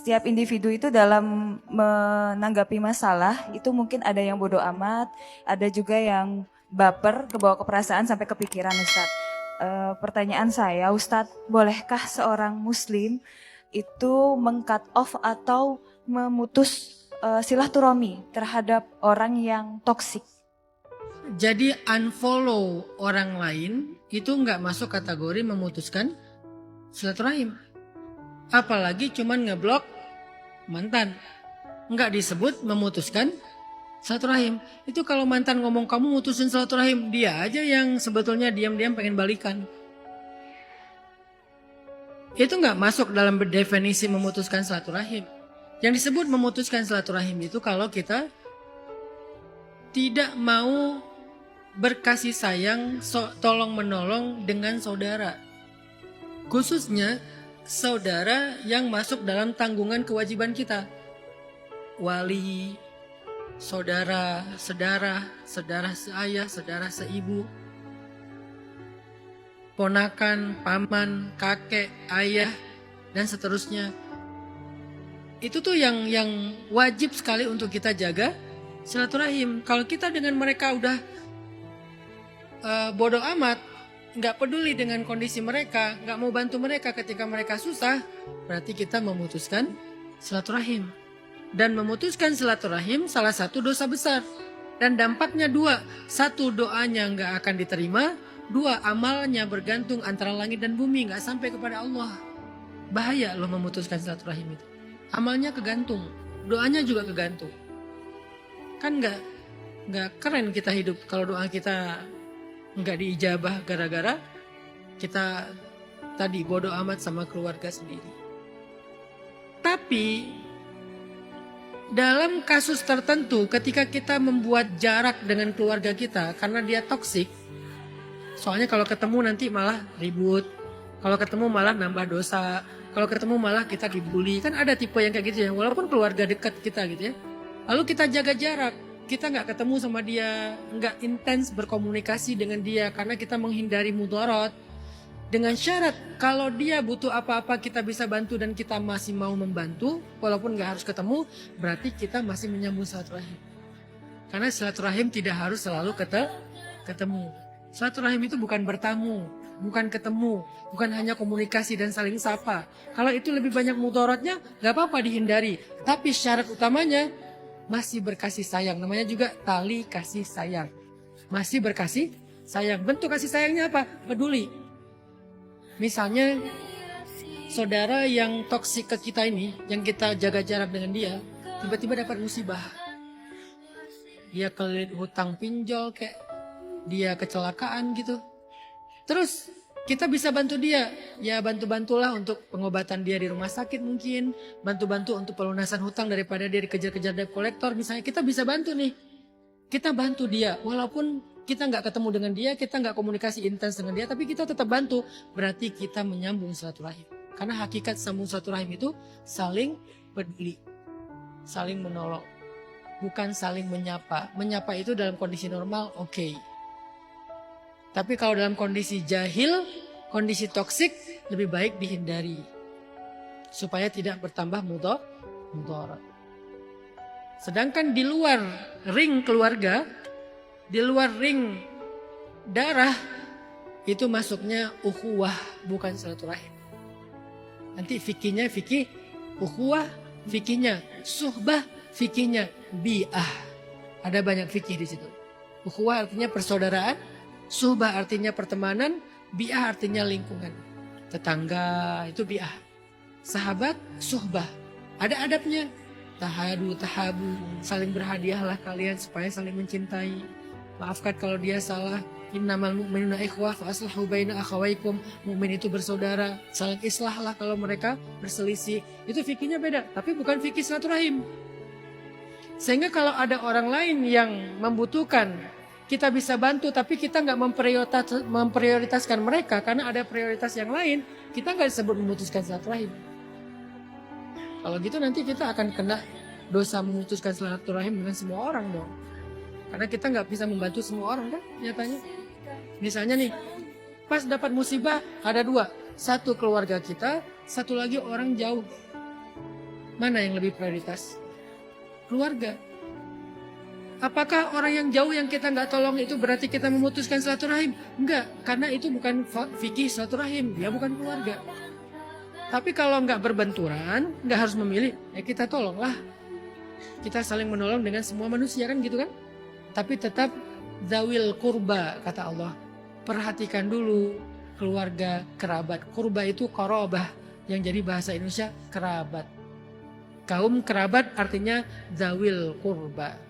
setiap individu itu dalam menanggapi masalah itu mungkin ada yang bodoh amat, ada juga yang baper, kebawa ke perasaan sampai kepikiran Ustadz. Pertanyaan saya, Ustadz, bolehkah seorang Muslim itu meng-cut off atau memutus silaturahmi terhadap orang yang toksik? Jadi unfollow orang lain itu nggak masuk kategori memutuskan silaturahim. Apalagi cuman ngeblok mantan. Nggak disebut memutuskan silaturahim. Itu kalau mantan ngomong kamu mutusin silaturahim, dia aja yang sebetulnya diam-diam pengen balikan. Itu nggak masuk dalam definisi memutuskan silaturahim. Yang disebut memutuskan silaturahim itu kalau kita tidak mau berkasih sayang, tolong menolong dengan saudara. Khususnya saudara yang masuk dalam tanggungan kewajiban kita. Wali, saudara, saudara seayah, saudara seibu, ponakan, paman, kakek, ayah, dan seterusnya. Itu tuh yang wajib sekali untuk kita jaga silaturahim. Kalau kita dengan mereka udah bodoh amat, nggak peduli dengan kondisi mereka, nggak mau bantu mereka ketika mereka susah, berarti kita memutuskan silaturahim. Dan memutuskan silaturahim salah satu dosa besar. Dan dampaknya dua, satu doanya nggak akan diterima, dua amalnya bergantung antara langit dan bumi, nggak sampai kepada Allah. Bahaya loh memutuskan silaturahim itu. Amalnya kegantung, doanya juga kegantung. Kan nggak keren kita hidup kalau doa kita nggak diijabah gara-gara kita tadi bodoh amat sama keluarga sendiri. Tapi dalam kasus tertentu ketika kita membuat jarak dengan keluarga kita karena dia toksik, soalnya kalau ketemu nanti malah ribut, kalau ketemu malah nambah dosa, kalau ketemu malah kita dibully, kan ada tipe yang kayak gitu ya, walaupun keluarga dekat kita gitu ya. Lalu kita jaga jarak, kita nggak ketemu sama dia, nggak intens berkomunikasi dengan dia karena kita menghindari mudarat. Dengan syarat kalau dia butuh apa-apa kita bisa bantu dan kita masih mau membantu, walaupun nggak harus ketemu, berarti kita masih menyambung silaturahim. Karena silaturahim tidak harus selalu ketemu. Silaturahim itu bukan bertamu, bukan ketemu, bukan hanya komunikasi dan saling sapa. Kalau itu lebih banyak mudaratnya, nggak apa-apa dihindari. Tapi syarat utamanya masih berkasih sayang, namanya juga tali kasih sayang. Masih berkasih sayang. Bentuk kasih sayangnya apa? Peduli. Misalnya saudara yang toksik ke kita ini, yang kita jaga jarak dengan dia, tiba-tiba dapat musibah. Dia kelilit hutang pinjol kayak dia kecelakaan gitu. Terus kita bisa bantu dia, ya bantu-bantulah untuk pengobatan dia di rumah sakit mungkin, bantu-bantu untuk pelunasan hutang daripada dia dikejar-kejar debt collector misalnya, kita bisa bantu nih. Kita bantu dia, walaupun kita nggak ketemu dengan dia, kita nggak komunikasi intens dengan dia, tapi kita tetap bantu, berarti kita menyambung silaturahim. Karena hakikat sambung silaturahim itu saling peduli, saling menolong, bukan saling menyapa. Menyapa itu dalam kondisi normal, oke. Tapi kalau dalam kondisi jahil, kondisi toksik, lebih baik dihindari. Supaya tidak bertambah mudarat. Sedangkan di luar ring keluarga, di luar ring darah, itu masuknya ukhuwah, bukan silaturahim. Nanti fikihnya fikih ukhuwah, fikihnya suhbah, fikihnya bi'ah. Ada banyak fikih di situ. Ukhuwah artinya persaudaraan, suhbah artinya pertemanan, bi'ah artinya lingkungan. Tetangga itu bi'ah. Sahabat, suhbah. Ada adabnya. Tahadu, tahabu, saling berhadiahlah kalian supaya saling mencintai. Maafkan kalau dia salah. Innamal mu'minuna ikhwah fa aslihu baina akhawaykum. Mukmin itu bersaudara, saling islahlah kalau mereka berselisih. Itu fikihnya beda, tapi bukan fikih silaturahim. Sehingga kalau ada orang lain yang membutuhkan, kita bisa bantu, tapi kita nggak memprioritaskan mereka karena ada prioritas yang lain, kita nggak disebut memutuskan silaturahim. Kalau gitu nanti kita akan kena dosa memutuskan silaturahim dengan semua orang dong. Karena kita nggak bisa membantu semua orang kan nyatanya. Misalnya nih, pas dapat musibah ada dua. Satu keluarga kita, satu lagi orang jauh. Mana yang lebih prioritas? Keluarga. Apakah orang yang jauh yang kita nggak tolong itu berarti kita memutuskan silaturahim? Enggak, karena itu bukan fikih silaturahim, dia bukan keluarga. Tapi kalau nggak berbenturan, nggak harus memilih, ya kita tolonglah. Kita saling menolong dengan semua manusia kan gitu kan? Tapi tetap zawil kurba kata Allah. Perhatikan dulu keluarga, kerabat. Kurba itu korobah, yang jadi bahasa Indonesia kerabat. Kaum kerabat artinya zawil kurba.